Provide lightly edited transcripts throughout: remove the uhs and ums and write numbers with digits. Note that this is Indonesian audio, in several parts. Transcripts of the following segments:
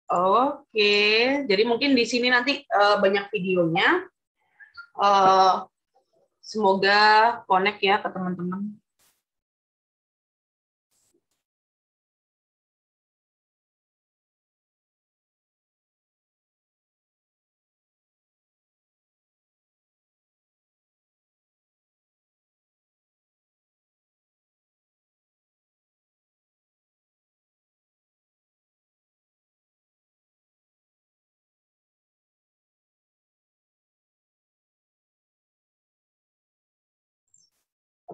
Oke, jadi mungkin di sini nanti banyak videonya. Eh, Semoga connect ya ke teman-teman.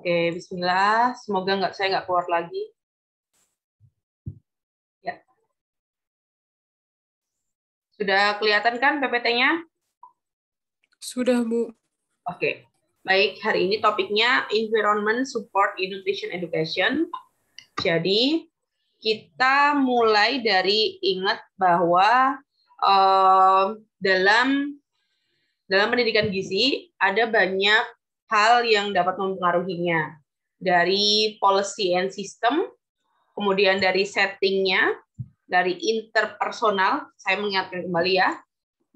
Oke, Bismillah. Semoga saya nggak keluar lagi. Ya. Sudah kelihatan kan PPT-nya? Sudah, Bu. Oke. Baik, hari ini topiknya Environment Support in Nutrition Education. Jadi, kita mulai dari ingat bahwa dalam pendidikan gizi ada banyak hal yang dapat mempengaruhinya. Dari policy and system, kemudian dari settingnya, dari interpersonal, saya mengingatkan kembali ya,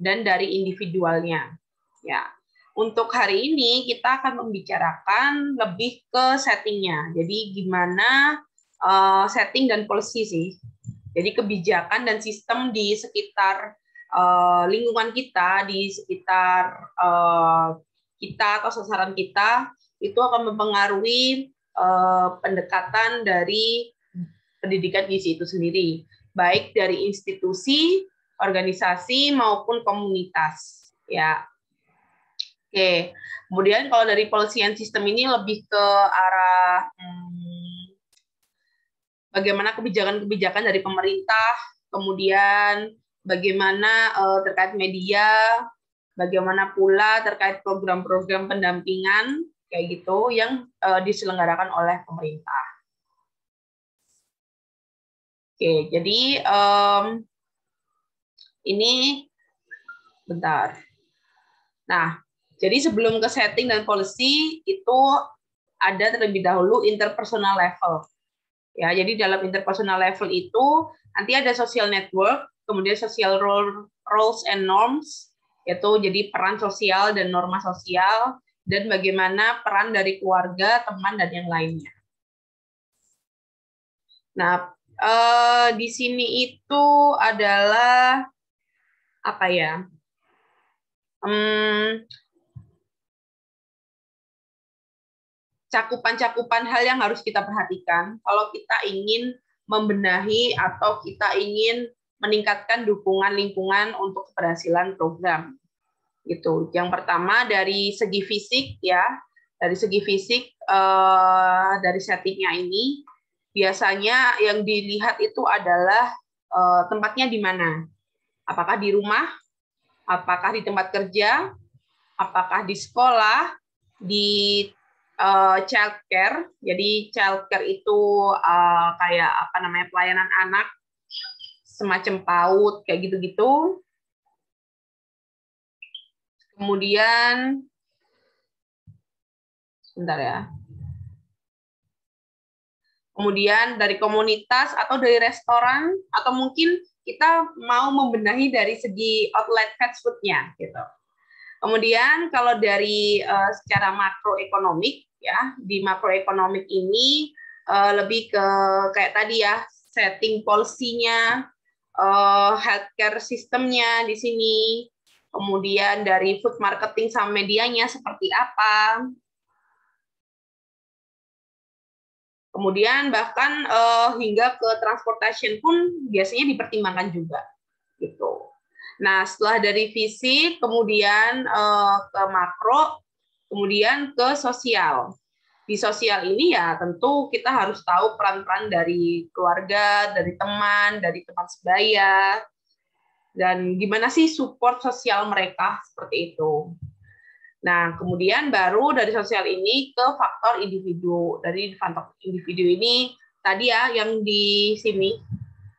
dan dari individualnya. Ya, untuk hari ini kita akan membicarakan lebih ke settingnya. Jadi gimana setting dan policy sih. Jadi kebijakan dan sistem di sekitar lingkungan kita, di sekitar kita atau sasaran kita itu akan mempengaruhi pendekatan dari pendidikan gizi itu sendiri, baik dari institusi, organisasi maupun komunitas. Ya, oke. Kemudian kalau dari policy and system ini lebih ke arah bagaimana kebijakan-kebijakan dari pemerintah, kemudian bagaimana terkait media, bagaimana pula terkait program-program pendampingan kayak gitu yang diselenggarakan oleh pemerintah. Oke, jadi ini bentar. Nah, jadi sebelum ke setting dan policy itu ada terlebih dahulu interpersonal level. Ya, jadi dalam interpersonal level itu nanti ada social network, kemudian social roles and norms, yaitu jadi peran sosial dan norma sosial, dan bagaimana peran dari keluarga, teman, dan yang lainnya. Nah, di sini itu adalah apa ya? Cakupan-cakupan hal yang harus kita perhatikan kalau kita ingin membenahi atau kita ingin meningkatkan dukungan lingkungan untuk keberhasilan program. Gitu. Yang pertama dari segi fisik ya, dari segi fisik dari settingnya ini biasanya yang dilihat itu adalah tempatnya di mana. Apakah di rumah, apakah di tempat kerja, apakah di sekolah, di childcare. Jadi childcare itu kayak apa namanya pelayanan anak, semacam PAUD kayak gitu-gitu. Kemudian, sebentar ya. Kemudian dari komunitas atau dari restoran atau mungkin kita mau membenahi dari segi outlet fast food-nya gitu. Kemudian kalau dari secara makroekonomik ya, di makroekonomik ini lebih ke kayak tadi ya, setting policy-nya, healthcare sistemnya di sini, kemudian dari food marketing sama medianya seperti apa. Kemudian bahkan hingga ke transportation pun biasanya dipertimbangkan juga gitu. Nah, setelah dari fisik, kemudian ke makro, kemudian ke sosial. Di sosial ini ya tentu kita harus tahu peran-peran dari keluarga, dari teman sebaya, dan gimana sih support sosial mereka seperti itu. Nah, kemudian baru dari sosial ini ke faktor individu. Dari faktor individu ini tadi ya yang di sini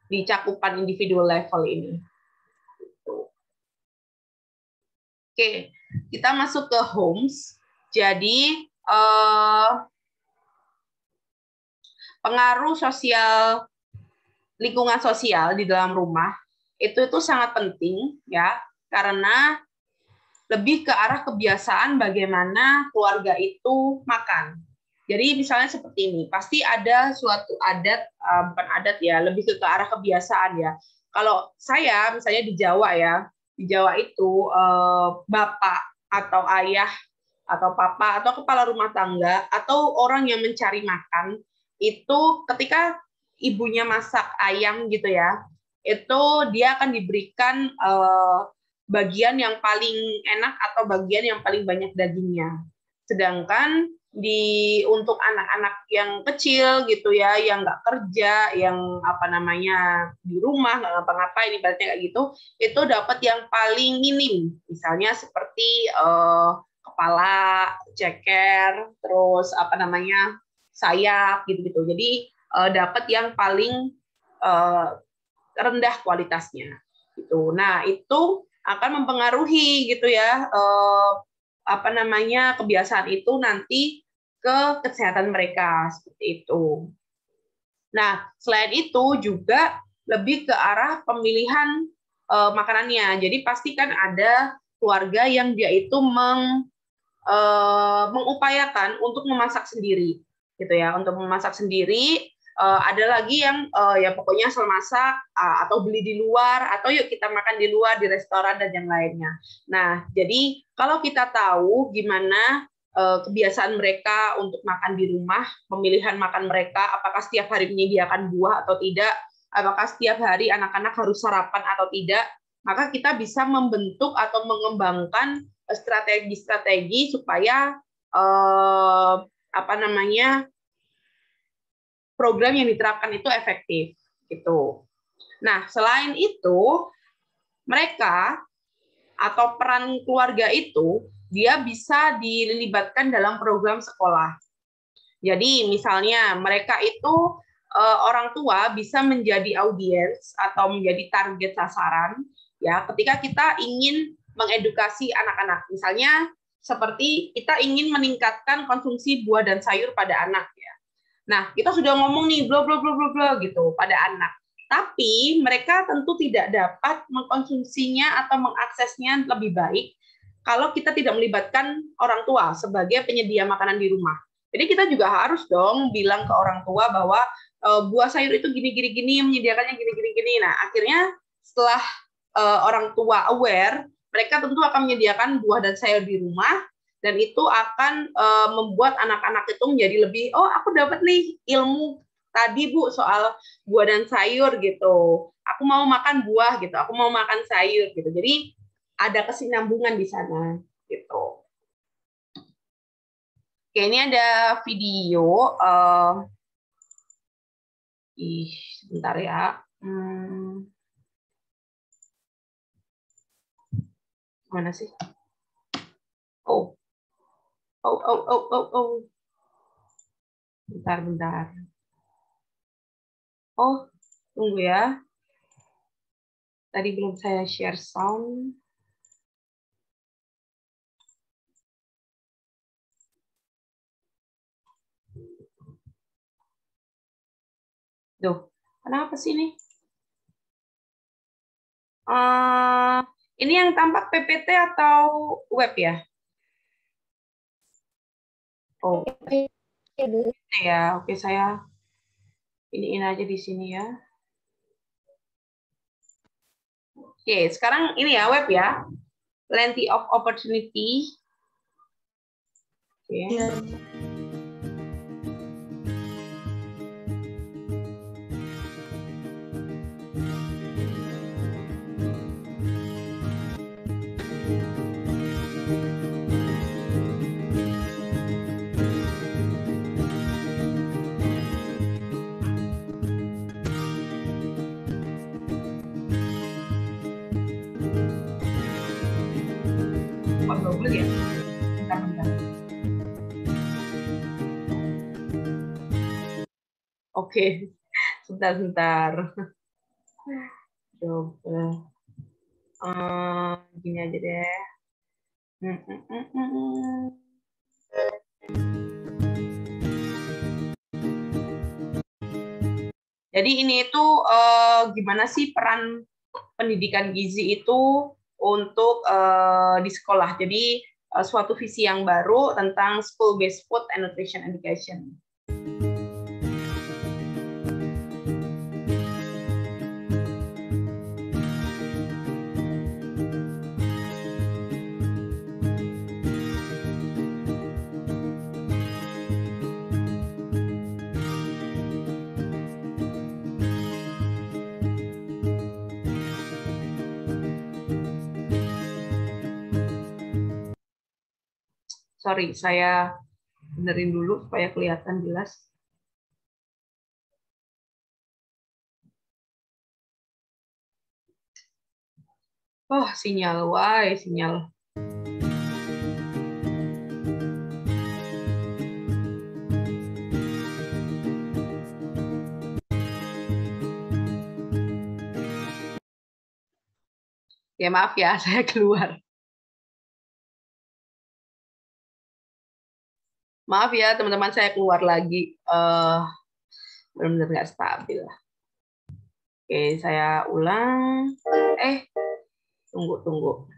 di cakupan individual level ini. Oke, kita masuk ke homes. Jadi pengaruh sosial, lingkungan sosial di dalam rumah itu sangat penting ya, karena lebih ke arah kebiasaan bagaimana keluarga itu makan. Jadi misalnya seperti ini, pasti ada suatu adat, bukan adat ya, lebih ke arah kebiasaan ya. Kalau saya misalnya di Jawa ya, di Jawa itu bapak atau ayah atau papa atau kepala rumah tangga atau orang yang mencari makan itu ketika ibunya masak ayam gitu ya, itu dia akan diberikan bagian yang paling enak atau bagian yang paling banyak dagingnya. Sedangkan untuk anak-anak yang kecil gitu ya, yang nggak kerja, yang apa namanya di rumah nggak ngapa-ngapain, ibaratnya kayak gitu, itu dapat yang paling minim. Misalnya seperti kepala, ceker, terus apa namanya sayap gitu-gitu. Jadi dapat yang paling rendah kualitasnya. Gitu. Nah itu akan mempengaruhi gitu ya apa namanya kebiasaan itu nanti ke kesehatan mereka seperti itu. Nah, selain itu juga lebih ke arah pemilihan makanannya. Jadi pasti kan ada keluarga yang dia itu mengupayakan untuk memasak sendiri, gitu ya. Untuk memasak sendiri, ada lagi yang ya pokoknya asal masak atau beli di luar atau yuk kita makan di luar di restoran dan yang lainnya. Nah, jadi kalau kita tahu gimana kebiasaan mereka untuk makan di rumah, pemilihan makan mereka, apakah setiap hari menyediakan buah atau tidak, apakah setiap hari anak-anak harus sarapan atau tidak, maka kita bisa membentuk atau mengembangkan strategi-strategi supaya apa namanya program yang diterapkan itu efektif gitu. Nah, selain itu mereka atau peran keluarga itu dia bisa dilibatkan dalam program sekolah. Jadi misalnya mereka itu orang tua bisa menjadi audiens atau menjadi target sasaran ya ketika kita ingin mengedukasi anak-anak. Misalnya seperti kita ingin meningkatkan konsumsi buah dan sayur pada anak ya. Nah, kita sudah ngomong nih bla bla bla bla bla gitu pada anak. Tapi mereka tentu tidak dapat mengkonsumsinya atau mengaksesnya lebih baik kalau kita tidak melibatkan orang tua sebagai penyedia makanan di rumah. Jadi kita juga harus dong bilang ke orang tua bahwa buah sayur itu gini-gini menyediakannya gini-gini. Nah, akhirnya setelah orang tua aware, mereka tentu akan menyediakan buah dan sayur di rumah dan itu akan membuat anak-anak itu menjadi lebih, oh aku dapat nih ilmu tadi Bu soal buah dan sayur gitu. Aku mau makan buah gitu, aku mau makan sayur gitu. Jadi ada kesinambungan di sana gitu. Oke, ini ada video. Sebentar ya. Mana sih? Oh. Bentar. Oh, tunggu ya. Tadi belum saya share sound. Duh, kenapa sih ini? Ini yang tampak PPT atau web ya? Oh, ya, oke saya iniin aja di sini ya. Oke, sekarang ini ya web ya. Plenty of opportunity. Oke. Ya. Double ya. Bentar. Oke, sebentar. Coba. Gini aja deh. Jadi ini itu gimana sih peran pendidikan gizi itu untuk di sekolah. Jadi suatu visi yang baru tentang school-based food and nutrition education. Sorry, saya benerin dulu supaya kelihatan jelas. Oh, sinyal, sinyal. Ya maaf ya, saya keluar. Maaf ya teman-teman, saya keluar lagi. Benar-benar nggak stabil. Oke, saya ulang. Tunggu.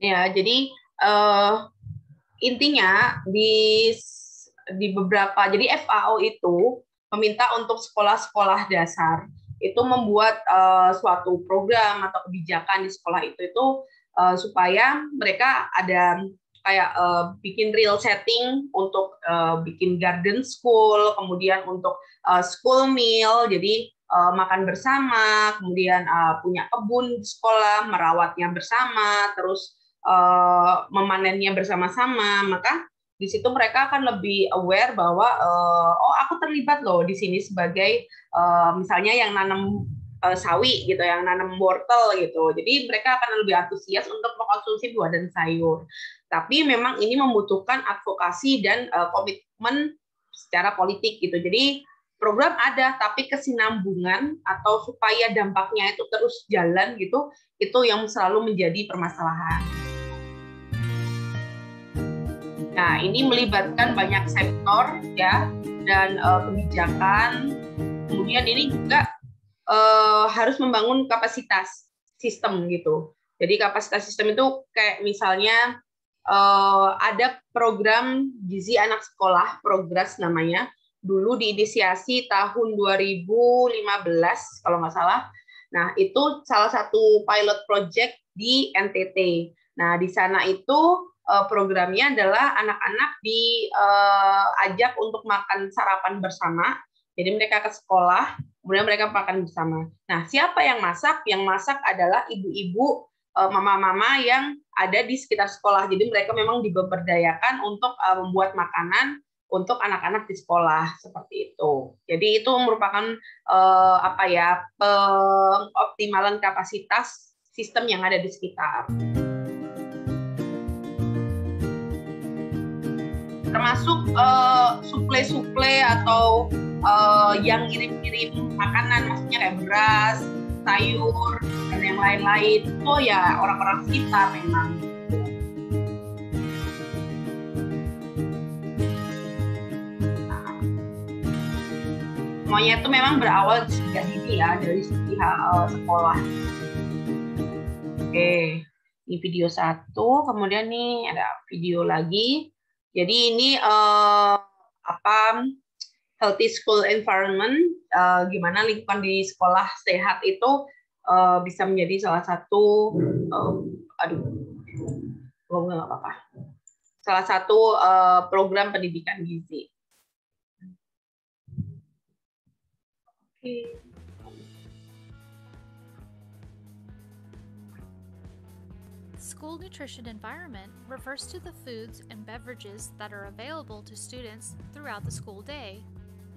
Ya, jadi intinya di beberapa, jadi FAO itu meminta untuk sekolah-sekolah dasar itu membuat suatu program atau kebijakan di sekolah itu supaya mereka ada kayak bikin real setting untuk bikin garden school, kemudian untuk school meal, jadi makan bersama, kemudian punya kebun di sekolah, merawatnya bersama, terus memanennya bersama-sama. Maka di situ mereka akan lebih aware bahwa oh aku terlibat loh di sini sebagai misalnya yang nanam sawi gitu, yang nanam wortel gitu. Jadi mereka akan lebih antusias untuk mengkonsumsi buah dan sayur. Tapi memang ini membutuhkan advokasi dan komitmen secara politik gitu. Jadi program ada, tapi kesinambungan atau supaya dampaknya itu terus jalan gitu, itu yang selalu menjadi permasalahan. Nah, ini melibatkan banyak sektor ya dan kebijakan. Kemudian ini juga harus membangun kapasitas sistem gitu. Jadi kapasitas sistem itu kayak misalnya ada program gizi anak sekolah, Progress namanya. Dulu diinisiasi tahun 2015 kalau nggak salah. Nah, itu salah satu pilot project di NTT. Nah, di sana itu programnya adalah anak-anak diajak untuk makan sarapan bersama. Jadi mereka ke sekolah, kemudian mereka makan bersama. Nah, siapa yang masak? Yang masak adalah ibu-ibu, mama-mama yang ada di sekitar sekolah. Jadi mereka memang diberdayakan untuk membuat makanan untuk anak-anak di sekolah seperti itu. Jadi itu merupakan pengoptimalan kapasitas sistem yang ada di sekitar. Termasuk suplai-suplai atau yang ngirim-ngirim makanan, maksudnya kayak beras, sayur, dan yang lain-lain, itu ya orang-orang sekitar memang. Nah, semuanya itu memang berawal sejak dini ya, dari sekolah. Oke, ini video 1, kemudian nih ada video lagi. Jadi ini healthy school environment, gimana lingkungan di sekolah sehat itu bisa menjadi salah satu nggak apa-apa, salah satu program pendidikan gizi. School nutrition environment refers to the foods and beverages that are available to students throughout the school day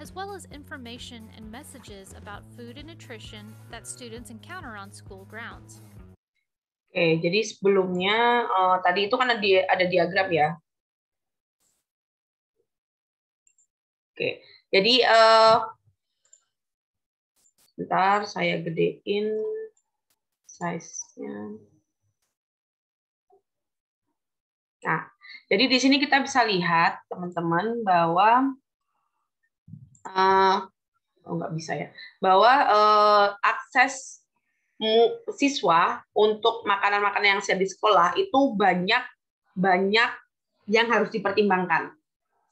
as well as information and messages about food and nutrition that students encounter on school grounds. Oke, jadi sebelumnya tadi itu kan ada diagram ya. Oke, jadi sebentar saya gedein size-nya. Nah, jadi di sini kita bisa lihat teman-teman bahwa nggak bisa ya, bahwa akses siswa untuk makanan-makanan yang ada di sekolah itu banyak yang harus dipertimbangkan.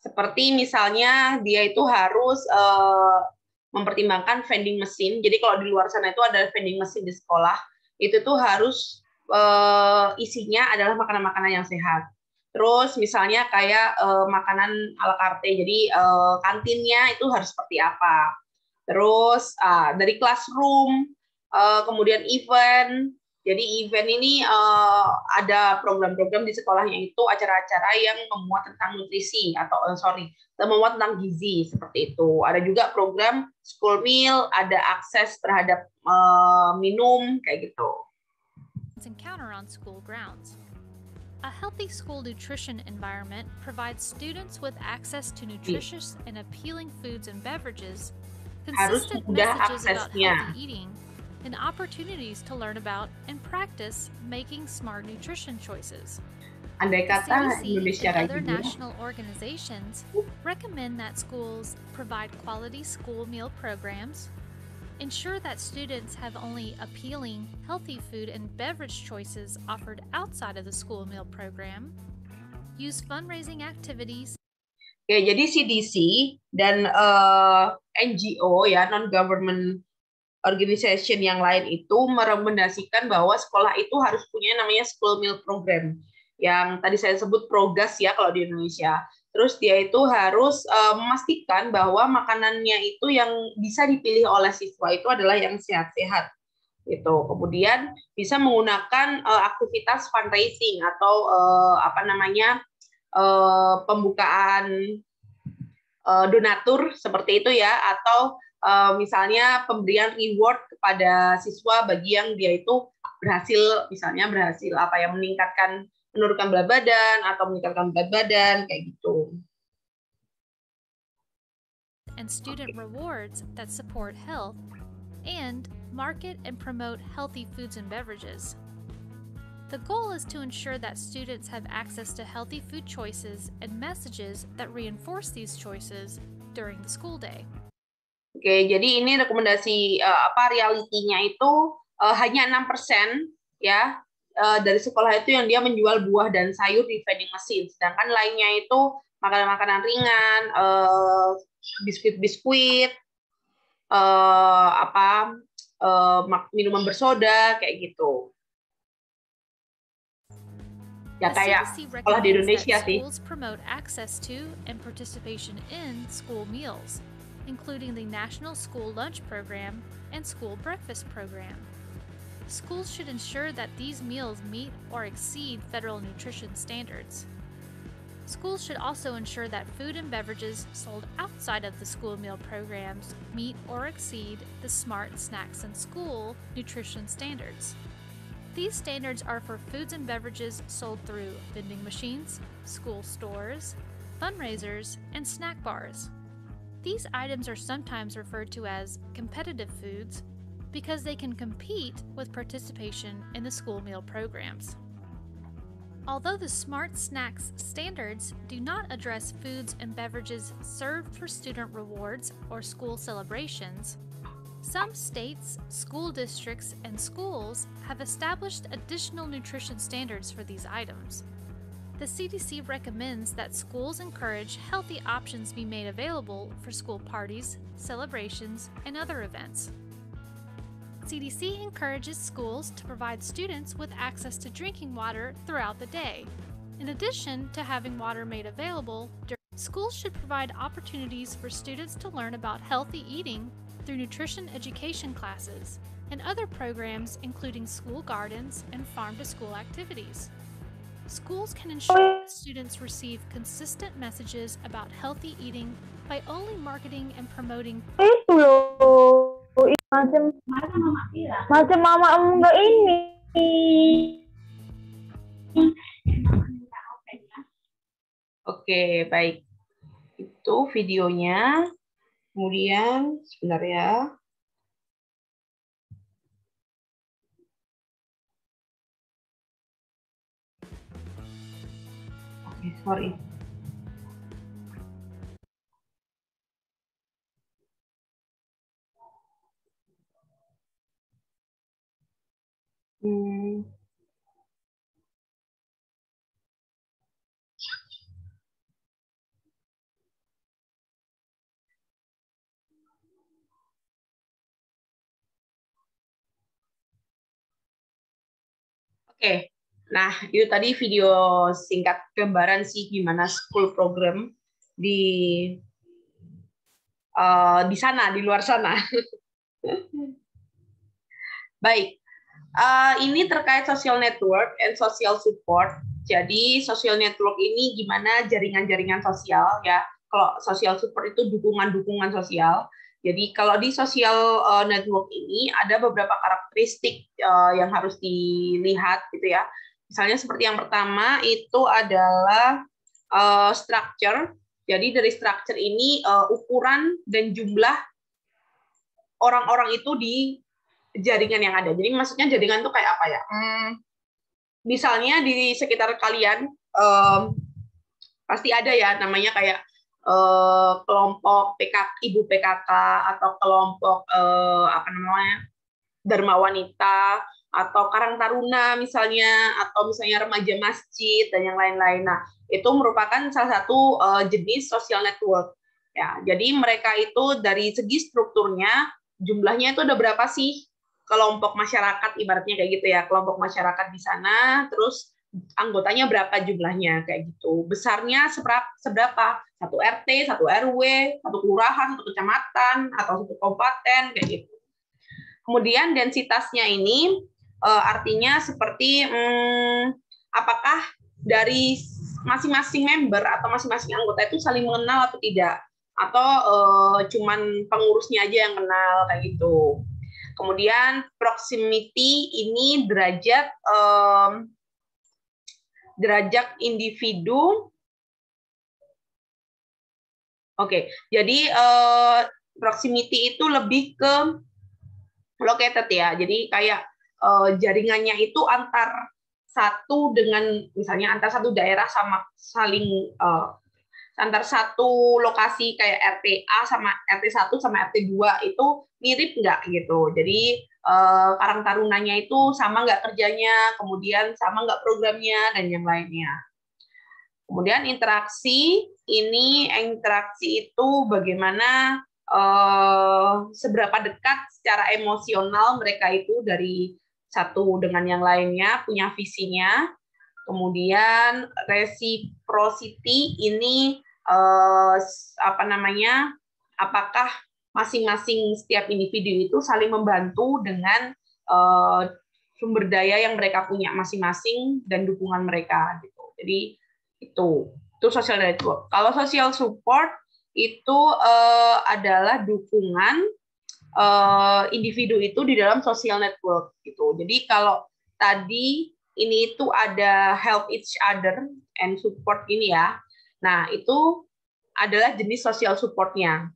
Seperti misalnya dia itu harus mempertimbangkan vending machine. Jadi kalau di luar sana itu ada vending machine di sekolah, itu tuh harus isinya adalah makanan-makanan yang sehat. Terus misalnya kayak makanan ala carte, jadi kantinnya itu harus seperti apa. Terus dari classroom, kemudian event. Jadi event ini ada program-program di sekolahnya itu acara-acara yang memuat tentang nutrisi atau memuat tentang gizi seperti itu. Ada juga program school meal, ada akses terhadap minum kayak gitu. Encounter on school grounds. A healthy school nutrition environment provides students with access to nutritious and appealing foods and beverages, consistent messages about healthy eating, and opportunities to learn about and practice making smart nutrition choices. Andai kata Indonesia and other national organizations recommend that schools provide quality school meal programs, ensure that students have only appealing, healthy food and beverage choices offered outside of the school meal program, use fundraising activities. Oke, jadi CDC dan NGO ya, non-government organization yang lain itu merekomendasikan bahwa sekolah itu harus punya namanya school meal program yang tadi saya sebut PROGAS ya kalau di Indonesia. Terus dia itu harus memastikan bahwa makanannya itu yang bisa dipilih oleh siswa itu adalah yang sehat-sehat gitu. Kemudian bisa menggunakan aktivitas fundraising atau pembukaan donatur seperti itu ya, atau misalnya pemberian reward kepada siswa bagi yang dia itu berhasil menurunkan berat badan atau meningkatkan berat badan kayak gitu. And student rewards that support health and market and promote healthy foods and beverages. The goal is to ensure that students have access to healthy food choices and messages that reinforce these choices during the school day. Oke, jadi ini rekomendasi realitinya itu hanya 6% ya dari sekolah itu yang dia menjual buah dan sayur di vending machine, sedangkan lainnya itu makanan-makanan ringan, biskuit-biskuit, minuman bersoda kayak gitu. Ya kayak sekolah di Indonesia sih. Schools promote access to and participation in school meals, including the National School Lunch Program and School Breakfast Program. Schools should ensure that these meals meet or exceed federal nutrition standards. Schools should also ensure that food and beverages sold outside of the school meal programs meet or exceed the Smart Snacks in School nutrition standards. These standards are for foods and beverages sold through vending machines, school stores, fundraisers, and snack bars. These items are sometimes referred to as competitive foods because they can compete with participation in the school meal programs. Although the Smart Snacks standards do not address foods and beverages served for student rewards or school celebrations, some states, school districts, and schools have established additional nutrition standards for these items. The CDC recommends that schools encourage healthy options be made available for school parties, celebrations, and other events. CDC encourages schools to provide students with access to drinking water throughout the day. In addition to having water made available, schools should provide opportunities for students to learn about healthy eating through nutrition education classes and other programs including school gardens and farm-to-school activities. Schools can ensure that students receive consistent messages about healthy eating by only marketing and promoting. Itu loh, macam mama enggak ini. Oke, baik. Itu videonya. Kemudian, sebentar ya. Oke, sorry. Oke, nah itu tadi video singkat gambaran sih gimana school program di sana, di luar sana. Baik, ini terkait social network and social support. Jadi social network ini gimana jaringan-jaringan sosial ya. Kalau social support itu dukungan-dukungan sosial. Jadi kalau di social network ini ada beberapa karakteristik yang harus dilihat gitu ya. Misalnya seperti yang pertama itu adalah structure. Jadi dari structure ini ukuran dan jumlah orang-orang itu di jaringan yang ada. Jadi maksudnya jaringan itu kayak apa ya? Misalnya di sekitar kalian pasti ada ya namanya kayak kelompok ibu PKK atau kelompok apa namanya Dharma Wanita atau Karang Taruna misalnya atau misalnya remaja masjid dan yang lain-lain. Nah, itu merupakan salah satu jenis social network. Ya, jadi mereka itu dari segi strukturnya jumlahnya itu ada berapa sih kelompok masyarakat ibaratnya kayak gitu ya, kelompok masyarakat di sana, terus anggotanya berapa jumlahnya kayak gitu. Besarnya seberapa? Satu RT, satu RW, satu kelurahan, satu kecamatan, atau satu kabupaten kayak gitu. Kemudian densitasnya ini artinya seperti apakah dari masing-masing member atau masing-masing anggota itu saling mengenal atau tidak, atau cuman pengurusnya aja yang kenal kayak gitu. Kemudian proximity ini derajat individu. Oke, jadi proximity itu lebih ke located ya. Jadi kayak jaringannya itu antar satu dengan misalnya antar satu daerah sama saling antar satu lokasi kayak RT A sama RT 1 sama RT 2 itu mirip nggak gitu. Jadi Karang Tarunanya itu sama nggak kerjanya, kemudian sama nggak programnya, dan yang lainnya. Kemudian interaksi itu bagaimana seberapa dekat secara emosional mereka itu dari satu dengan yang lainnya, punya visinya. Kemudian reciprocity ini apakah masing-masing setiap individu itu saling membantu dengan sumber daya yang mereka punya masing-masing dan dukungan mereka gitu. Jadi itu social network. Kalau social support itu adalah dukungan individu itu di dalam social network gitu. Jadi kalau tadi ini itu ada help each other and support ini ya. Nah, itu adalah jenis social support-nya.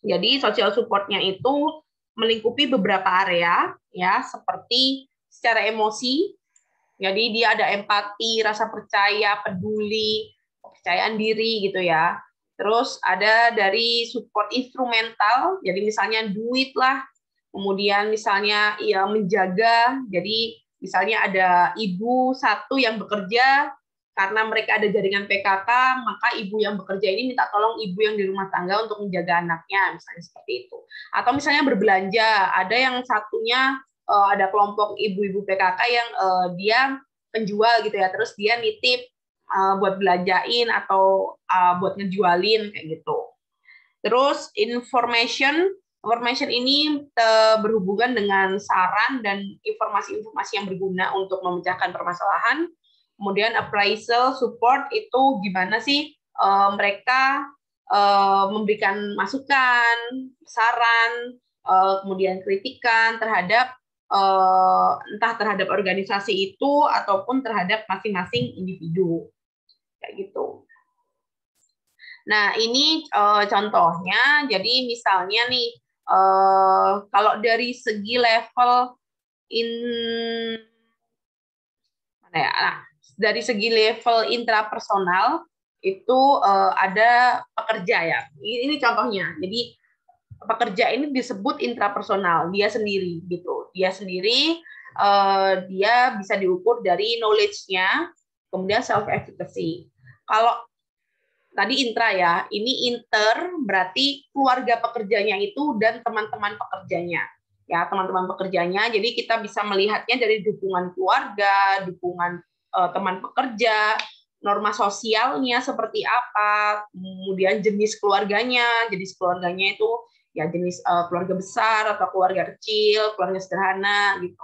Jadi social support-nya itu melingkupi beberapa area ya, seperti secara emosi. Jadi dia ada empati, rasa percaya, peduli, kepercayaan diri gitu ya. Terus ada dari support instrumental, jadi misalnya duit lah. Kemudian misalnya ya menjaga, jadi misalnya ada ibu satu yang bekerja, karena mereka ada jaringan PKK, maka ibu yang bekerja ini minta tolong ibu yang di rumah tangga untuk menjaga anaknya, misalnya seperti itu. Atau misalnya berbelanja, ada yang satunya ada kelompok ibu-ibu PKK yang dia penjual gitu ya, terus dia nitip buat belanjain atau buat ngejualin kayak gitu. Terus information ini berhubungan dengan saran dan informasi-informasi yang berguna untuk memecahkan permasalahan. Kemudian appraisal support itu gimana sih mereka memberikan masukan, saran, kemudian kritikan terhadap entah terhadap organisasi itu ataupun terhadap masing-masing individu, kayak gitu. Nah, ini contohnya. Jadi misalnya nih, kalau dari segi level dari segi level intrapersonal itu ada pekerja ya. Ini contohnya. Jadi pekerja ini disebut intrapersonal, dia sendiri gitu. Dia sendiri, dia bisa diukur dari knowledge-nya, kemudian self efficacy. Kalau tadi intra ya, ini inter berarti keluarga pekerjanya itu dan teman-teman pekerjanya. Ya, teman-teman pekerjanya. Jadi kita bisa melihatnya dari dukungan keluarga, dukungan teman pekerja, norma sosialnya seperti apa, kemudian jenis keluarganya. Jenis keluarganya itu ya jenis keluarga besar atau keluarga kecil, keluarga sederhana gitu.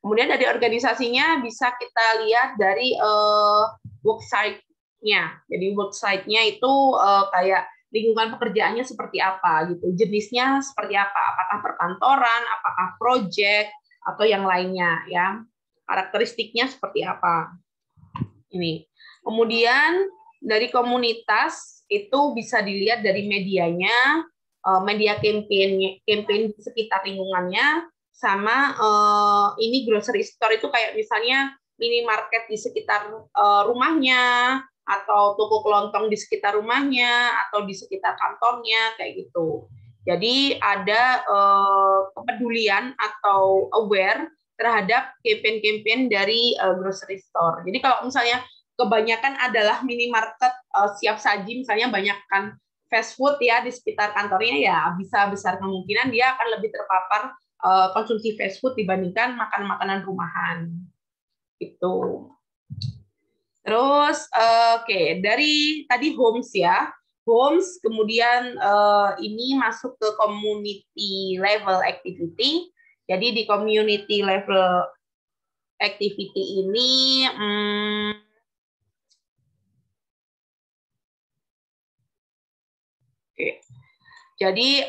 Kemudian dari organisasinya bisa kita lihat dari worksite-nya. Jadi worksite-nya itu kayak lingkungan pekerjaannya seperti apa gitu, jenisnya seperti apa, apakah perkantoran, apakah proyek atau yang lainnya ya, karakteristiknya seperti apa. Ini. Kemudian dari komunitas itu bisa dilihat dari medianya, media campaign di sekitar lingkungannya, sama ini grocery store itu kayak misalnya minimarket di sekitar rumahnya, atau toko kelontong di sekitar rumahnya, atau di sekitar kantornya, kayak gitu. Jadi ada kepedulian atau aware terhadap campaign-campaign dari grocery store. Jadi kalau misalnya kebanyakan adalah minimarket siap saji, misalnya banyakkan fast food ya di sekitar kantornya, ya bisa besar kemungkinan dia akan lebih terpapar konsumsi fast food dibandingkan makan makanan rumahan. Itu. Terus, oke, dari tadi homes ya, homes, kemudian ini masuk ke community level activity. Jadi di community level activity ini, oke, jadi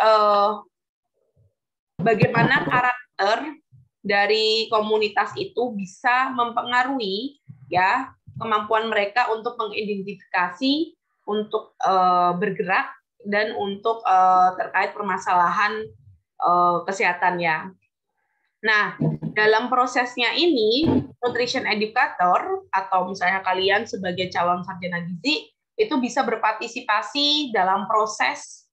bagaimana karakter dari komunitas itu bisa mempengaruhi ya kemampuan mereka untuk mengidentifikasi, untuk bergerak, dan untuk terkait permasalahan kesehatan ya. Nah, dalam prosesnya ini, nutrition educator atau misalnya kalian sebagai calon sarjana gizi itu bisa berpartisipasi dalam proses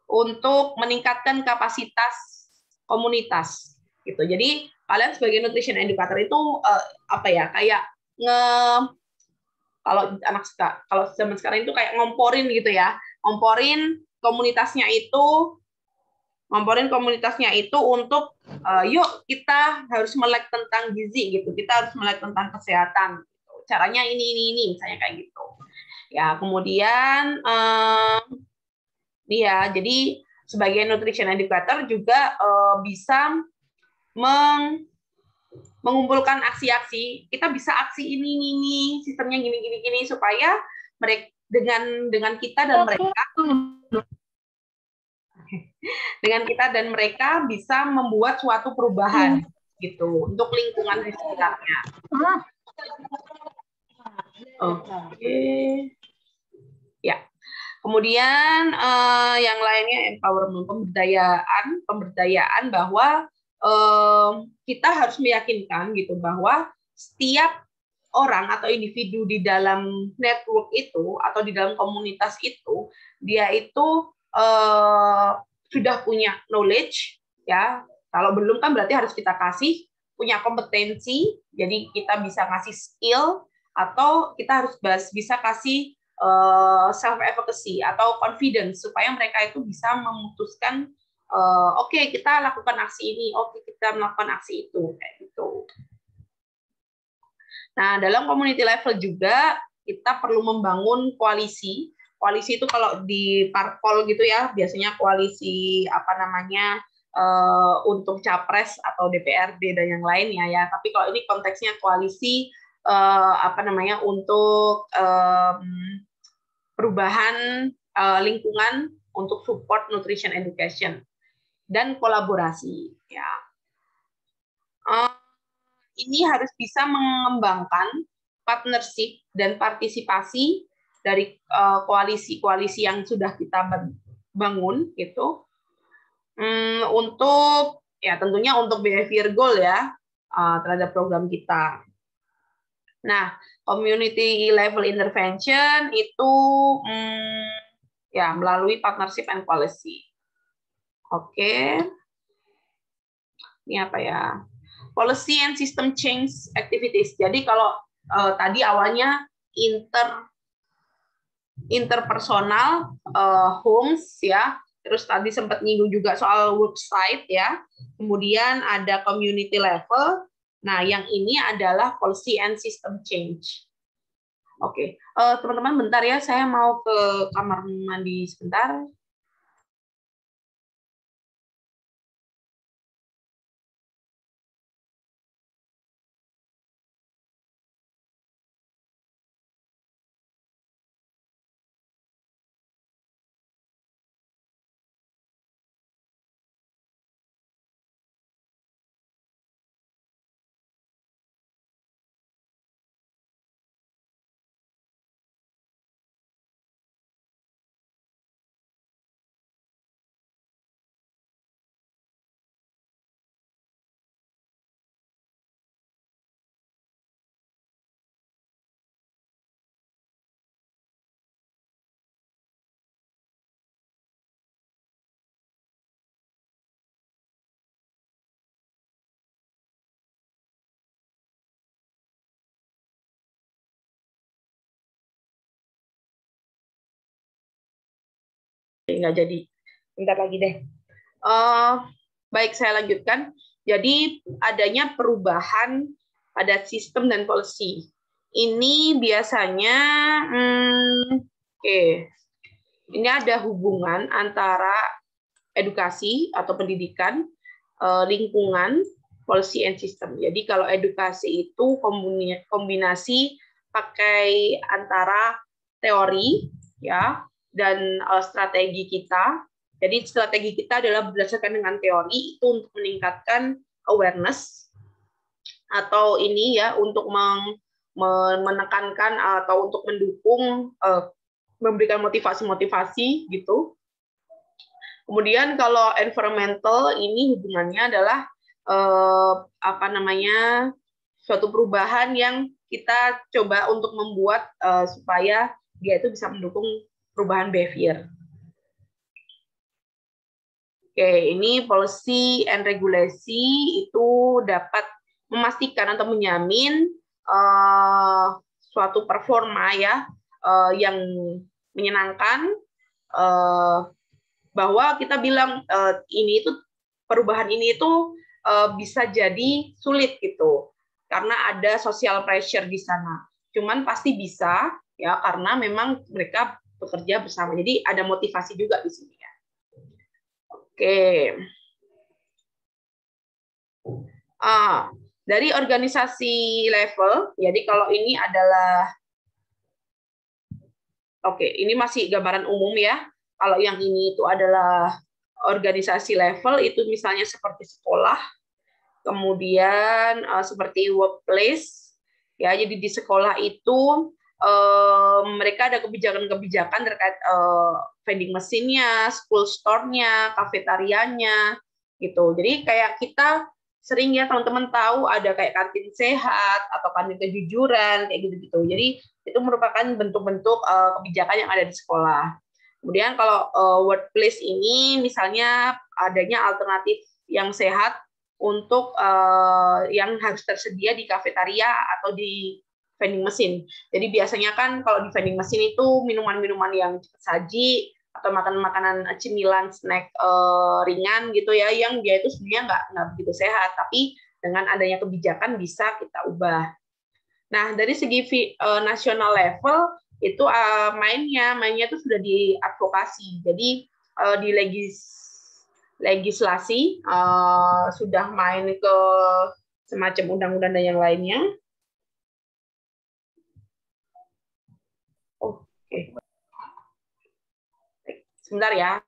untuk meningkatkan kapasitas komunitas gitu. Jadi kalian sebagai nutrition educator itu apa ya, kayak kalau zaman sekarang itu kayak ngomporin gitu ya, ngomporin komunitasnya itu untuk yuk kita harus melek tentang gizi gitu, kita harus melek tentang kesehatan gitu. Caranya ini misalnya kayak gitu ya. Kemudian ya, jadi sebagai nutrition educator juga bisa mengumpulkan aksi-aksi. Kita bisa aksi ini, sistemnya gini, supaya mereka dengan kita dan mereka bisa membuat suatu perubahan gitu untuk lingkungan di sekitarnya. Oke. Ya. Kemudian yang lainnya empowerment, pemberdayaan bahwa kita harus meyakinkan gitu bahwa setiap orang atau individu di dalam network itu atau di dalam komunitas itu, dia itu sudah punya knowledge ya. Kalau belum kan berarti harus kita kasih punya kompetensi, jadi kita bisa kasih skill, atau kita harus bisa kasih self efficacy atau confidence supaya mereka itu bisa memutuskan oke, kita lakukan aksi ini, oke, kita melakukan aksi itu, kayak gitu. Nah, dalam community level juga kita perlu membangun koalisi. Koalisi itu kalau di parpol gitu ya, biasanya koalisi apa namanya, untuk capres atau DPRD dan yang lainnya ya. Tapi kalau ini konteksnya koalisi untuk perubahan lingkungan untuk support nutrition education dan kolaborasi ya. Ini harus bisa mengembangkan partnership dan partisipasi dari koalisi-koalisi yang sudah kita bangun gitu, untuk ya tentunya untuk behavior goal ya terhadap program kita. Nah, community level intervention itu ya melalui partnership and policy. Oke. Ini apa ya? Policy and system change activities. Jadi kalau tadi awalnya interpersonal homes ya, terus tadi sempat nyinggung juga soal worksite ya, kemudian ada community level. Nah, yang ini adalah policy and system change. Oke, teman-teman bentar ya, saya mau ke kamar mandi sebentar. Nggak jadi. Bentar lagi deh. Baik, saya lanjutkan. Jadi adanya perubahan pada sistem dan policy. Ini biasanya, ini ada hubungan antara edukasi atau pendidikan, lingkungan, policy and system. Jadi kalau edukasi itu kombinasi pakai antara teori ya dan strategi kita. Jadi strategi kita adalah berdasarkan dengan teori itu untuk meningkatkan awareness atau ini ya untuk menekankan atau untuk mendukung, memberikan motivasi-motivasi gitu. Kemudian kalau environmental ini hubungannya adalah suatu perubahan yang kita coba untuk membuat supaya dia itu bisa mendukung perubahan behavior. Oke, ini policy and regulation itu dapat memastikan atau menjamin suatu performa ya yang menyenangkan, bahwa kita bilang ini itu perubahan ini itu bisa jadi sulit gitu karena ada social pressure di sana. Cuman pasti bisa ya karena memang mereka bekerja bersama. Jadi ada motivasi juga di sini ya. Oke. Dari organisasi level, jadi kalau ini adalah ini masih gambaran umum ya. Kalau yang ini itu adalah organisasi level, itu misalnya seperti sekolah, kemudian seperti workplace, ya. Jadi di sekolah itu mereka ada kebijakan-kebijakan terkait vending mesinnya, school store-nya, kafetarianya, gitu. Jadi kayak kita sering ya teman-teman tahu ada kayak kantin sehat atau kantin kejujuran kayak gitu-gitu. Jadi itu merupakan bentuk-bentuk kebijakan yang ada di sekolah. Kemudian kalau workplace ini misalnya adanya alternatif yang sehat untuk yang harus tersedia di kafetaria atau di vending mesin. Jadi biasanya kan kalau di vending mesin itu minuman-minuman yang cepat saji atau makanan-makanan cemilan, snack ringan gitu ya, yang dia itu sebenarnya nggak begitu sehat, tapi dengan adanya kebijakan bisa kita ubah. Nah, dari segi nasional level itu mainnya itu sudah diadvokasi. Jadi di legislasi, sudah main ke semacam undang-undang dan yang lainnya. Oke. Sebentar ya.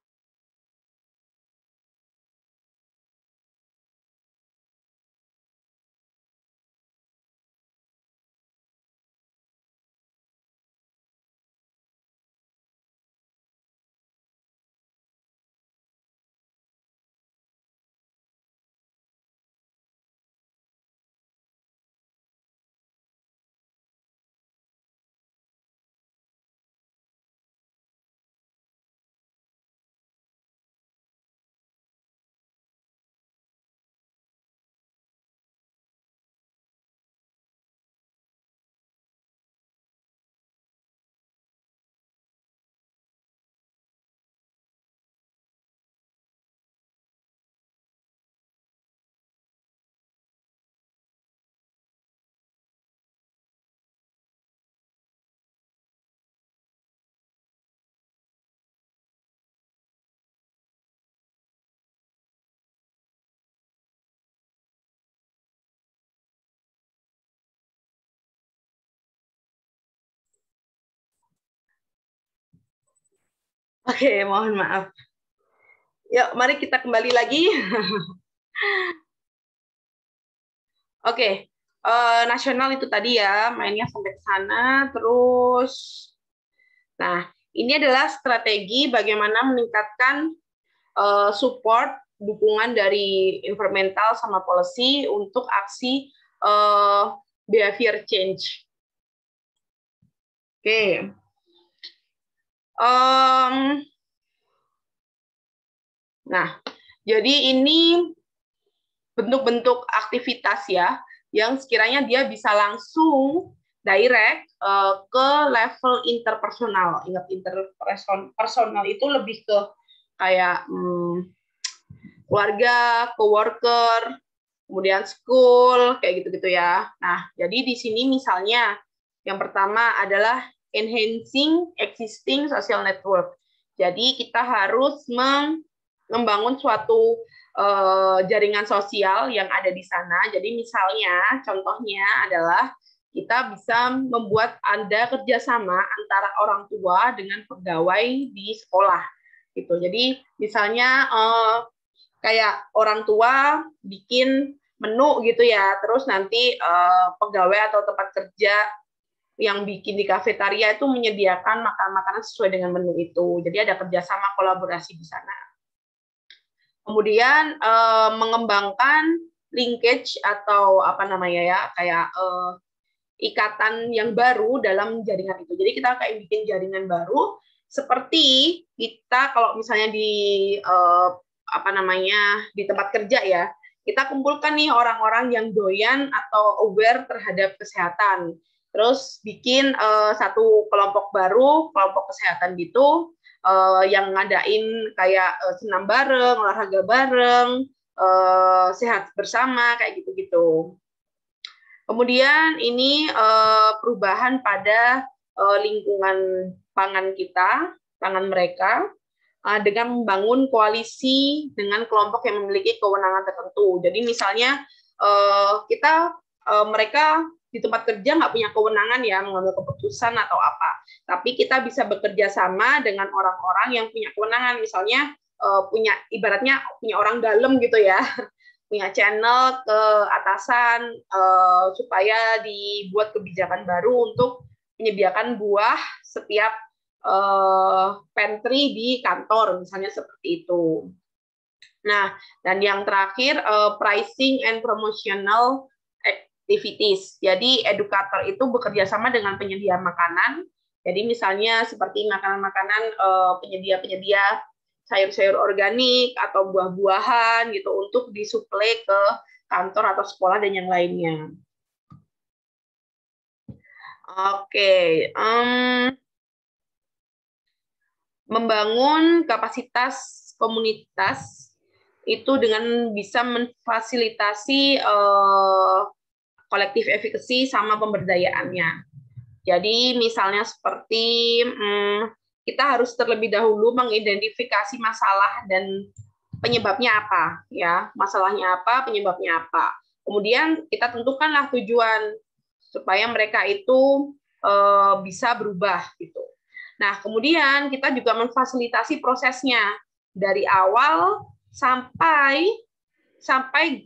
Oke, mohon maaf. Yuk, mari kita kembali lagi. Oke, nasional itu tadi ya, mainnya sampai ke sana. Terus, nah, ini adalah strategi bagaimana meningkatkan support, dukungan dari environmental sama policy untuk aksi behavior change. Oke. Nah, jadi ini bentuk-bentuk aktivitas ya, yang sekiranya dia bisa langsung direct ke level interpersonal. Ingat, interpersonal itu lebih ke kayak keluarga, coworker, kemudian school, kayak gitu-gitu ya. Nah, jadi di sini misalnya yang pertama adalah enhancing existing social network. Jadi kita harus membangun suatu jaringan sosial yang ada di sana. Jadi misalnya, contohnya adalah kita bisa membuat ada kerjasama antara orang tua dengan pegawai di sekolah. Gitu. Jadi misalnya kayak orang tua bikin menu gitu ya, terus nanti pegawai atau tempat kerja yang bikin di kafetaria itu menyediakan makanan-makanan sesuai dengan menu itu. Jadi ada kerjasama kolaborasi di sana. Kemudian mengembangkan linkage atau apa namanya ya, kayak ikatan yang baru dalam jaringan itu. Jadi kita kayak bikin jaringan baru seperti kita kalau misalnya di apa namanya di tempat kerja ya, kita kumpulkan nih orang-orang yang doyan atau aware terhadap kesehatan. Terus bikin satu kelompok baru, kelompok kesehatan gitu, yang ngadain kayak senam bareng, olahraga bareng, sehat bersama, kayak gitu-gitu. Kemudian ini perubahan pada lingkungan pangan kita, pangan mereka, dengan membangun koalisi dengan kelompok yang memiliki kewenangan tertentu. Jadi misalnya mereka di tempat kerja nggak punya kewenangan ya mengambil keputusan atau apa, tapi kita bisa bekerja sama dengan orang-orang yang punya kewenangan, misalnya ibaratnya punya orang dalam gitu ya, punya channel ke atasan supaya dibuat kebijakan baru untuk menyediakan buah setiap pantry di kantor, misalnya seperti itu. Nah, dan yang terakhir pricing and promotional activities. Jadi edukator itu bekerja sama dengan penyedia makanan. Jadi misalnya seperti makanan-makanan penyedia-penyedia sayur-sayur organik atau buah-buahan gitu untuk disuplai ke kantor atau sekolah dan yang lainnya. Oke, membangun kapasitas komunitas itu dengan bisa memfasilitasi kolektif efficacy sama pemberdayaannya. Jadi misalnya seperti kita harus terlebih dahulu mengidentifikasi masalah dan penyebabnya apa, ya, masalahnya apa, penyebabnya apa. Kemudian kita tentukanlah tujuan supaya mereka itu bisa berubah gitu. Nah, kemudian kita juga memfasilitasi prosesnya dari awal sampai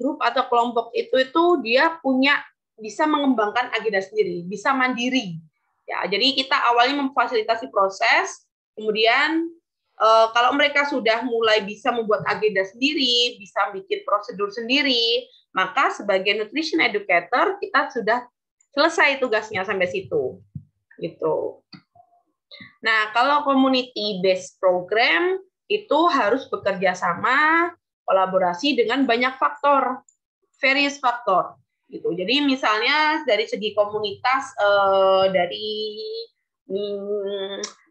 grup atau kelompok itu dia bisa mengembangkan agenda sendiri, bisa mandiri. Ya, jadi kita awalnya memfasilitasi proses, kemudian kalau mereka sudah mulai bisa membuat agenda sendiri, bisa bikin prosedur sendiri, maka sebagai nutrition educator kita sudah selesai tugasnya sampai situ. Gitu. Nah, kalau community based program itu harus bekerja sama, kolaborasi dengan banyak faktor, various faktor. Gitu. Jadi misalnya dari segi komunitas dari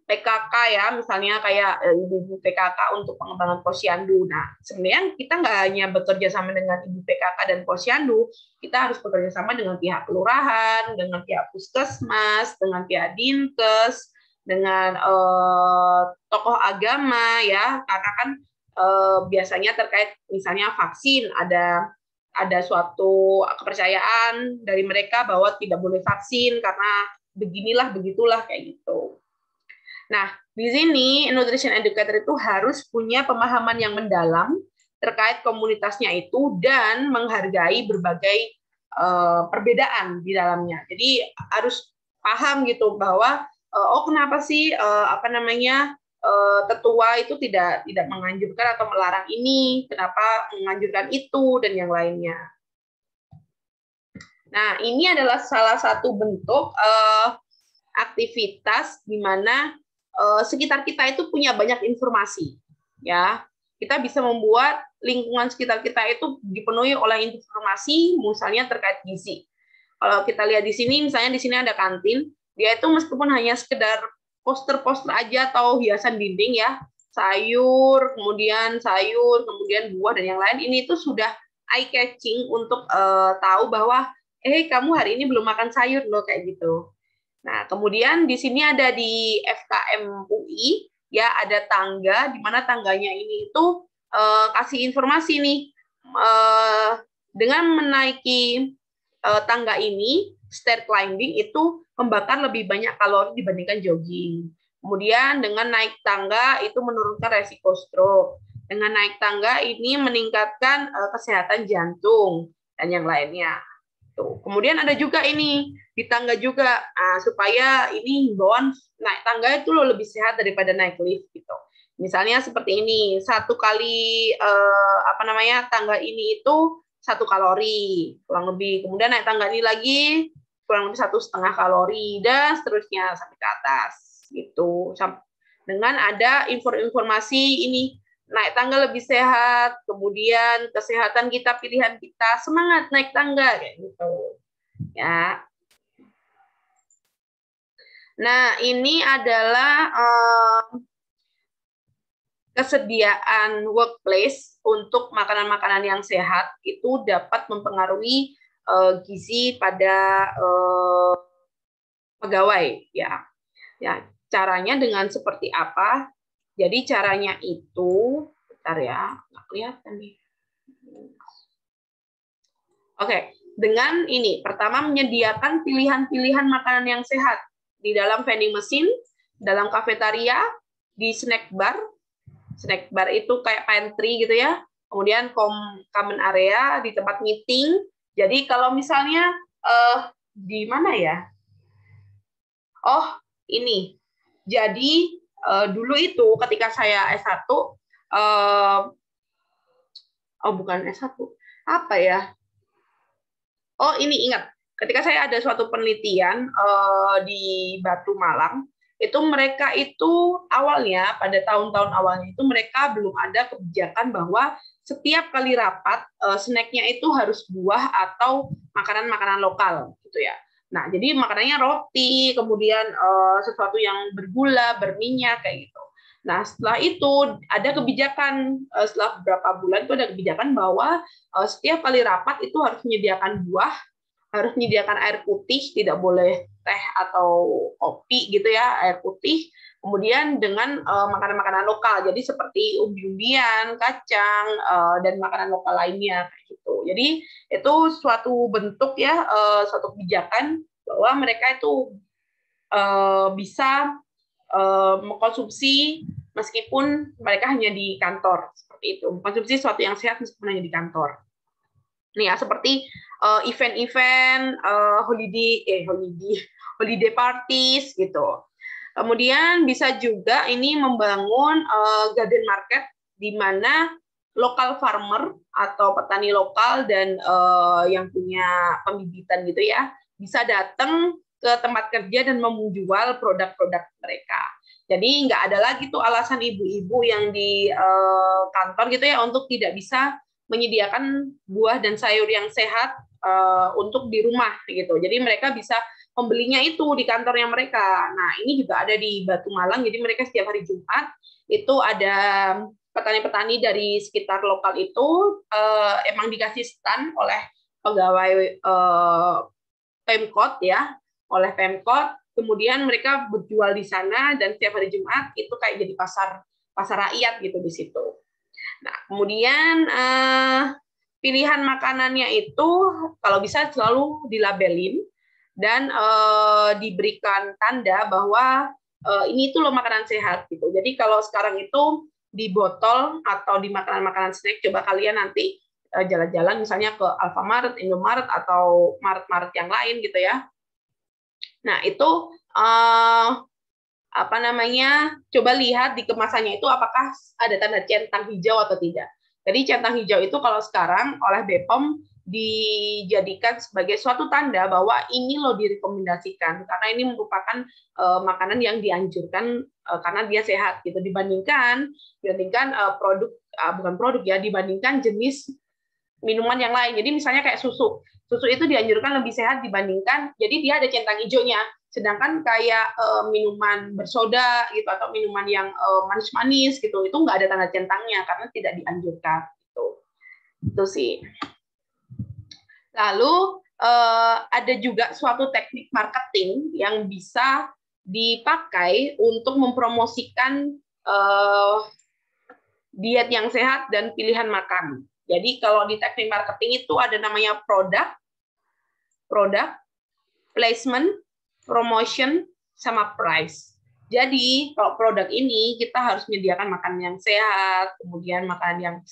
PKK ya, misalnya kayak ibu-ibu PKK untuk pengembangan posyandu. Nah, sebenarnya kita nggak hanya bekerja sama dengan ibu PKK dan posyandu, kita harus bekerja sama dengan pihak kelurahan, dengan pihak puskesmas, dengan pihak dinkes, dengan tokoh agama ya, karena kan biasanya terkait misalnya vaksin ada suatu kepercayaan dari mereka bahwa tidak boleh vaksin karena beginilah begitulah kayak gitu. Nah, di sini nutrition educator itu harus punya pemahaman yang mendalam terkait komunitasnya itu dan menghargai berbagai perbedaan di dalamnya. Jadi harus paham gitu bahwa kenapa sih tetua itu tidak menganjurkan atau melarang ini, kenapa menganjurkan itu dan yang lainnya. Nah, ini adalah salah satu bentuk aktivitas di mana sekitar kita itu punya banyak informasi, ya. Kita bisa membuat lingkungan sekitar kita itu dipenuhi oleh informasi, misalnya terkait gizi. Kalau kita lihat di sini, misalnya di sini ada kantin, dia itu meskipun hanya sekedar poster-poster aja atau hiasan dinding ya, sayur, kemudian buah dan yang lain, ini itu sudah eye catching untuk tahu bahwa kamu hari ini belum makan sayur loh kayak gitu. Nah, kemudian di sini ada di FKM UI ya, ada tangga di mana tangganya ini itu kasih informasi nih dengan menaiki tangga ini, stair climbing itu membakar lebih banyak kalori dibandingkan jogging. Kemudian dengan naik tangga itu menurunkan resiko stroke. Dengan naik tangga ini meningkatkan kesehatan jantung dan yang lainnya. Tuh. Kemudian ada juga ini di tangga juga supaya ini himbauan naik tangga itu lebih sehat daripada naik lift gitu. Misalnya seperti ini, satu kali tangga ini itu 1 kalori kurang lebih. Kemudian naik tangga ini lagi kurang lebih 1,5 kalori dan seterusnya sampai ke atas gitu. Dengan ada informasi ini naik tangga lebih sehat, kemudian kesehatan kita, pilihan kita, semangat naik tangga kayak gitu. Ya. Nah, ini adalah kesediaan workplace untuk makanan-makanan yang sehat itu dapat mempengaruhi gizi pada pegawai ya. Ya, caranya dengan seperti apa? Jadi caranya itu, bentar ya, nggak kelihatan nih. Oke, dengan ini, pertama menyediakan pilihan-pilihan makanan yang sehat di dalam vending machine, dalam kafetaria, di snack bar. Snack bar itu kayak pantry gitu ya. Kemudian common area di tempat meeting. Jadi kalau misalnya di mana ya? Oh, ini. Jadi dulu itu ketika saya S1 bukan S1. Apa ya? Oh, ini ingat. Ketika saya ada suatu penelitian di Batu Malang, itu mereka itu awalnya pada tahun-tahun awalnya itu mereka belum ada kebijakan bahwa setiap kali rapat snacknya itu harus buah atau makanan-makanan lokal gitu ya. Nah, jadi makanannya roti, kemudian sesuatu yang bergula, berminyak kayak gitu. Nah, setelah itu ada kebijakan, setelah beberapa bulan itu ada kebijakan bahwa setiap kali rapat itu harus menyediakan buah, harus menyediakan air putih, tidak boleh teh atau kopi gitu ya, air putih. Kemudian dengan makanan-makanan lokal, jadi seperti umbi-umbian, kacang, dan makanan lokal lainnya kayak gitu. Jadi itu suatu bentuk ya, suatu kebijakan bahwa mereka itu bisa mengkonsumsi meskipun mereka hanya di kantor, seperti itu. Mengkonsumsi sesuatu yang sehat meskipun hanya di kantor. Nih ya, seperti event-event holiday parties gitu. Kemudian bisa juga ini membangun garden market di mana lokal farmer atau petani lokal dan yang punya pembibitan gitu ya bisa datang ke tempat kerja dan menjual produk-produk mereka. Jadi nggak ada lagi tuh alasan ibu-ibu yang di kantor gitu ya untuk tidak bisa menyediakan buah dan sayur yang sehat untuk di rumah gitu. Jadi mereka bisa membelinya itu di kantornya mereka. Nah, ini juga ada di Batu Malang. Jadi mereka setiap hari Jumat itu ada petani-petani dari sekitar lokal itu emang dikasih stand oleh pegawai Pemkot ya, oleh Pemkot. Kemudian mereka berjual di sana dan setiap hari Jumat itu kayak jadi pasar rakyat gitu di situ. Nah, kemudian pilihan makanannya itu kalau bisa selalu dilabelin dan diberikan tanda bahwa ini itu loh makanan sehat gitu. Jadi kalau sekarang itu di botol atau di makanan-makanan snack, coba kalian nanti jalan-jalan misalnya ke Alfamart, Indomaret atau Mart-Mart yang lain gitu ya. Nah itu apa namanya? Coba lihat di kemasannya itu apakah ada tanda centang hijau atau tidak. Jadi centang hijau itu kalau sekarang oleh BPOM dijadikan sebagai suatu tanda bahwa ini loh direkomendasikan karena ini merupakan makanan yang dianjurkan karena dia sehat gitu dibandingkan dibandingkan jenis minuman yang lain. Jadi misalnya kayak susu itu dianjurkan lebih sehat dibandingkan, jadi dia ada centang hijaunya. Sedangkan kayak minuman bersoda gitu atau minuman yang manis-manis gitu itu nggak ada tanda centangnya karena tidak dianjurkan gitu. Itu sih. Lalu ada juga suatu teknik marketing yang bisa dipakai untuk mempromosikan diet yang sehat dan pilihan makan. Jadi kalau di teknik marketing itu ada namanya produk, placement, promotion, sama price. Jadi kalau produk ini kita harus menyediakan makanan yang sehat, kemudian makanan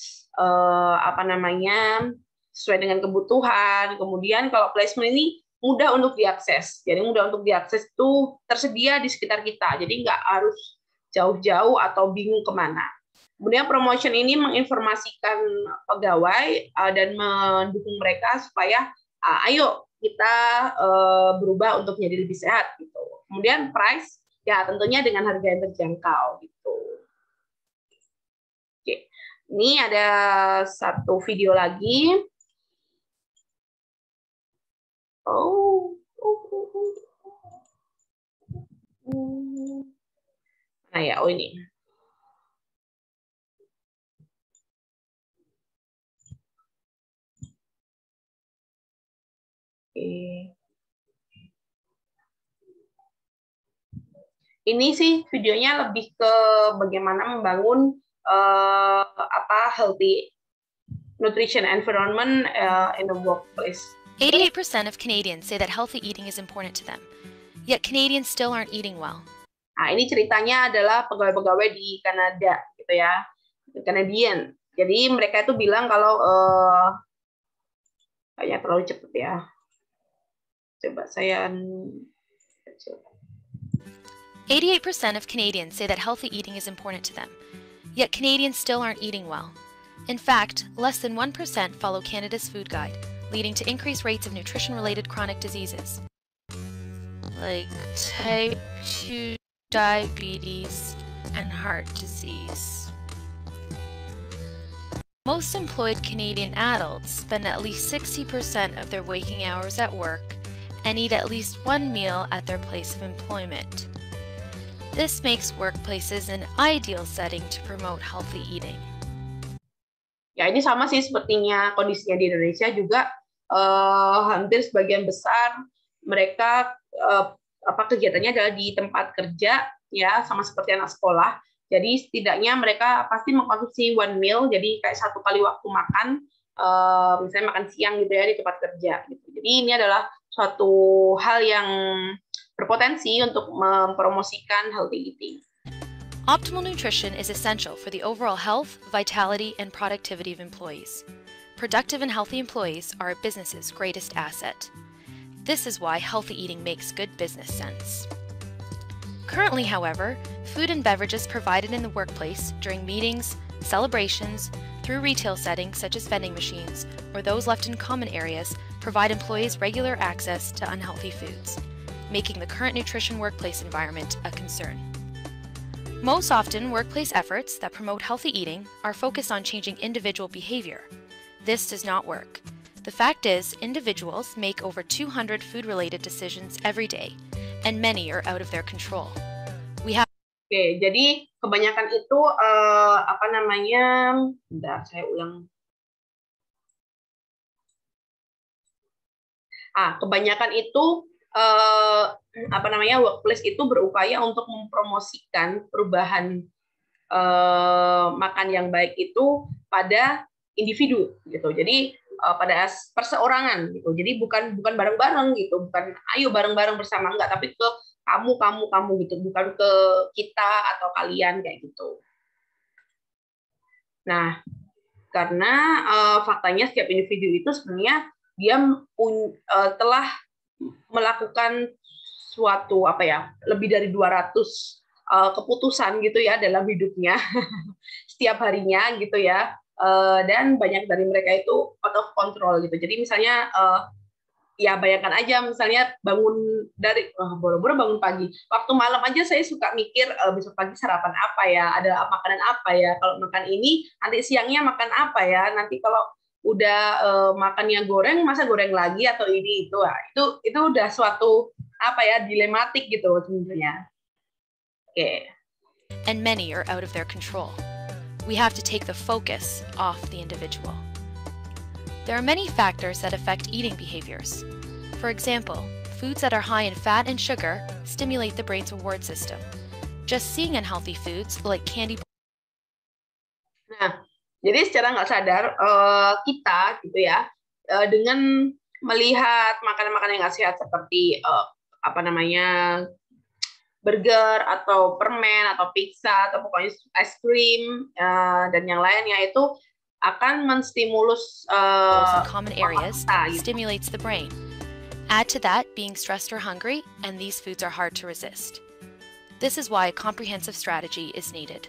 yang sesuai dengan kebutuhan. Kemudian kalau placement ini mudah untuk diakses. Jadi mudah untuk diakses itu tersedia di sekitar kita. Jadi nggak harus jauh-jauh atau bingung kemana. Kemudian promotion ini menginformasikan pegawai dan mendukung mereka supaya ayo kita berubah untuk menjadi lebih sehat gitu. Kemudian price ya tentunya dengan harga yang terjangkau gitu. Oke. Ini ada satu video lagi. Nah ya, ini. Ini sih videonya lebih ke bagaimana membangun healthy nutrition environment in the workplace. 88% of Canadians say that healthy eating is important to them, yet Canadians still aren't eating well. Nah, ini ceritanya adalah pegawai-pegawai di Kanada, gitu ya, Canadian. Jadi mereka itu bilang kalau kayaknya terlalu cepat ya. Coba saya 88% of Canadians say that healthy eating is important to them, yet Canadians still aren't eating well. In fact, less than 1% follow Canada's food guide, leading to increased rates of nutrition-related chronic diseases, like type 2 diabetes and heart disease. Most employed Canadian adults spend at least 60% of their waking hours at work and eat at least one meal at their place of employment. This makes workplaces an ideal setting to promote healthy eating. Ya, ini sama sih sepertinya kondisinya di Indonesia juga. Hampir sebagian besar mereka kegiatannya adalah di tempat kerja ya, sama seperti anak sekolah. Jadi setidaknya mereka pasti mengkonsumsi one meal, jadi kayak 1 kali waktu makan, misalnya makan siang gitu ya di tempat kerja. Gitu. Jadi ini adalah suatu hal yang berpotensi untuk mempromosikan healthy eating. Optimal nutrition is essential for the overall health, vitality, and productivity of employees. Productive and healthy employees are a business's greatest asset. This is why healthy eating makes good business sense. Currently, however, food and beverages provided in the workplace during meetings, celebrations, through retail settings such as vending machines, or those left in common areas provide employees regular access to unhealthy foods, making the current nutrition workplace environment a concern. Most often, workplace efforts that promote healthy eating are focused on changing individual behavior. This does not work. The fact is, individuals make over 200 food-related decisions every day, and many are out of their control. Oke, jadi kebanyakan itu bentar, saya ulang. Kebanyakan itu workplace itu berupaya untuk mempromosikan perubahan makan yang baik itu pada individu gitu. Jadi pada perseorangan gitu. Jadi bukan bareng-bareng gitu, bukan ayo bareng-bareng bersama, enggak, tapi ke kamu gitu, bukan ke kita atau kalian kayak gitu. Nah, karena faktanya setiap individu itu sebenarnya dia telah melakukan suatu lebih dari 200 keputusan gitu ya dalam hidupnya setiap harinya gitu ya. Dan banyak dari mereka itu out of control gitu. Jadi misalnya ya bayangkan aja misalnya bangun dari boro-boro bangun pagi. Waktu malam aja saya suka mikir besok pagi sarapan apa ya, ada makanan apa ya. Kalau makan ini nanti siangnya makan apa ya. Nanti kalau udah makannya goreng, masa goreng lagi atau ini itu. Itu udah suatu dilematik gitu sebenarnya. Oke. And many are out of their control. We have to take the focus off the individual. There are many factors that affect eating behaviors. For example, foods that are high in fat and sugar stimulate the brain's reward system. Just seeing unhealthy foods like candy. Nah, jadi secara nggak sadar kita gitu ya, dengan melihat makanan-makanan yang nggak sehat seperti burger atau permen atau pizza atau pokoknya es krim dan yang lainnya itu akan menstimulus common areas stimulates the brain. Add to that being stressed or hungry, and these foods are hard to resist. This is why a comprehensive strategy is needed.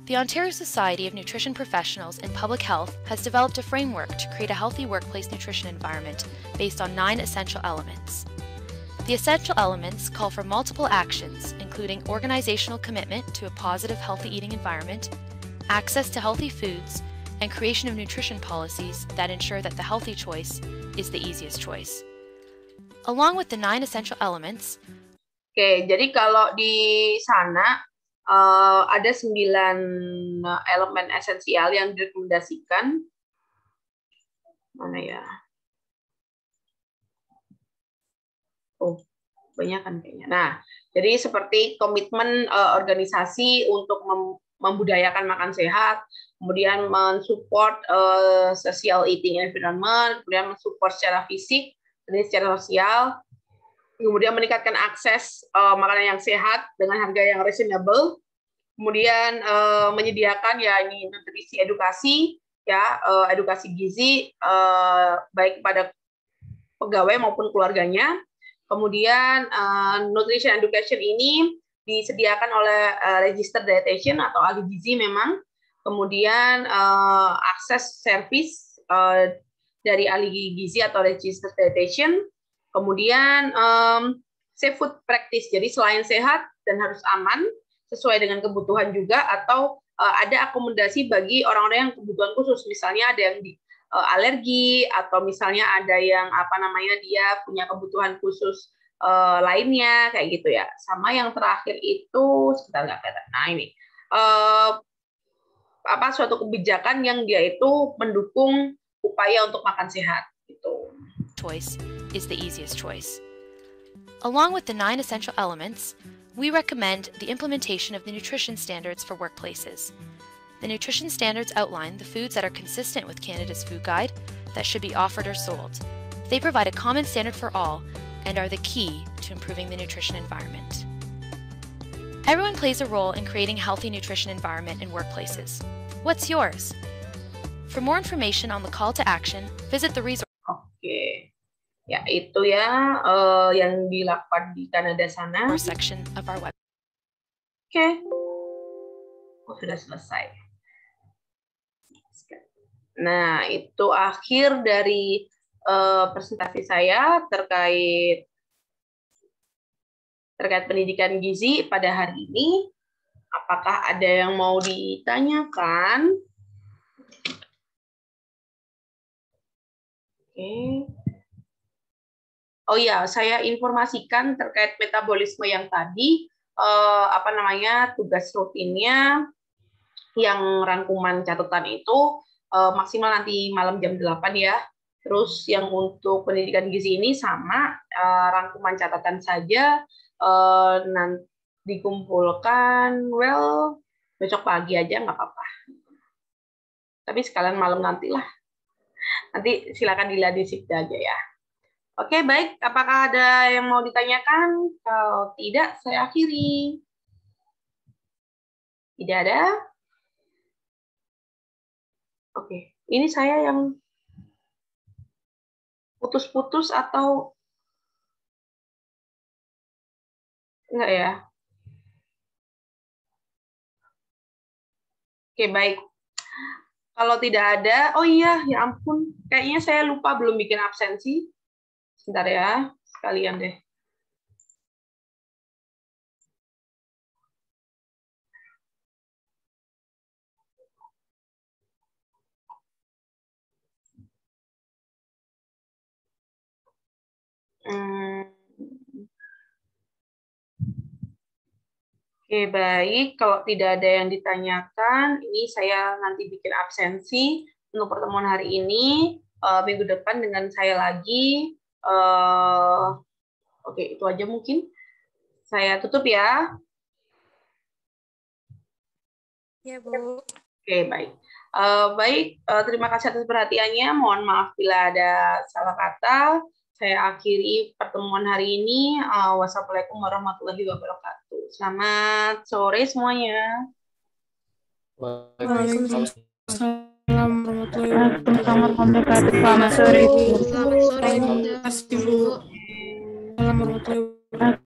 The Ontario Society of Nutrition Professionals in Public Health has developed a framework to create a healthy workplace nutrition environment based on 9 essential elements. The essential elements call for multiple actions, including organizational commitment to a positive, healthy eating environment, access to healthy foods, and creation of nutrition policies that ensure that the healthy choice is the easiest choice. Along with the 9 essential elements. Oke, jadi kalau di sana ada 9 elemen esensial yang direkomendasikan. Mana ya? Banyak kan kayaknya. Nah, jadi seperti komitmen organisasi untuk membudayakan makan sehat, kemudian mensupport social eating environment, kemudian mensupport secara fisik, dan secara sosial, kemudian meningkatkan akses makanan yang sehat dengan harga yang reasonable, kemudian menyediakan nutrisi edukasi, edukasi gizi baik kepada pegawai maupun keluarganya. Kemudian nutrition education ini disediakan oleh registered dietitian atau ahli gizi memang. Kemudian akses service dari ahli gizi atau registered dietitian. Kemudian safe food practice. Jadi selain sehat dan harus aman sesuai dengan kebutuhan juga, atau ada akomodasi bagi orang-orang yang kebutuhan khusus. Misalnya ada yang alergi, atau misalnya ada yang dia punya kebutuhan khusus lainnya kayak gitu ya. Sama yang terakhir itu sebentar nggak kelihatan. Nah ini suatu kebijakan yang dia itu mendukung upaya untuk makan sehat gitu. Choice is the easiest choice. Along with the 9 essential elements, we recommend the implementation of the nutrition standards for workplaces. The nutrition standards outline the foods that are consistent with Canada's Food Guide that should be offered or sold. They provide a common standard for all and are the key to improving the nutrition environment. Everyone plays a role in creating a healthy nutrition environment in workplaces. What's yours? For more information on the call to action, visit the resource. Oke. Ya, itu ya yang dilakukan di Kanada sana. Section of our web. Oke. Sudah selesai. Nah, itu akhir dari presentasi saya terkait pendidikan gizi pada hari ini. Apakah ada yang mau ditanyakan? Oke. Oh ya, saya informasikan terkait metabolisme yang tadi, tugas rutinnya yang rangkuman catatan itu maksimal nanti malam jam 8 ya. Terus yang untuk pendidikan gizi ini sama, rangkuman catatan saja, nanti dikumpulkan, besok pagi aja nggak apa-apa. Tapi sekalian malam nantilah. Nanti silakan dilihat di Sikda aja ya. Oke, baik. Apakah ada yang mau ditanyakan? Kalau tidak, saya akhiri. Tidak ada? Oke. Ini saya yang putus-putus atau enggak ya? Oke, baik. Kalau tidak ada, oh iya, ya ampun. Kayaknya saya lupa belum bikin absensi. Sebentar ya, sekalian deh. Oke, baik. Kalau tidak ada yang ditanyakan, ini saya nanti bikin absensi untuk pertemuan hari ini. Minggu depan dengan saya lagi. Oke, itu aja mungkin. Saya tutup ya. Ya, Bu. Oke, baik. Terima kasih atas perhatiannya. Mohon maaf bila ada salah kata. Saya akhiri pertemuan hari ini. Wassalamualaikum warahmatullahi wabarakatuh. Selamat sore semuanya. Waalaikumsalam warahmatullahi wabarakatuh. Selamat sore. Selamat sore. Terima kasih, Bu. Assalamualaikum warahmatullahi wabarakatuh.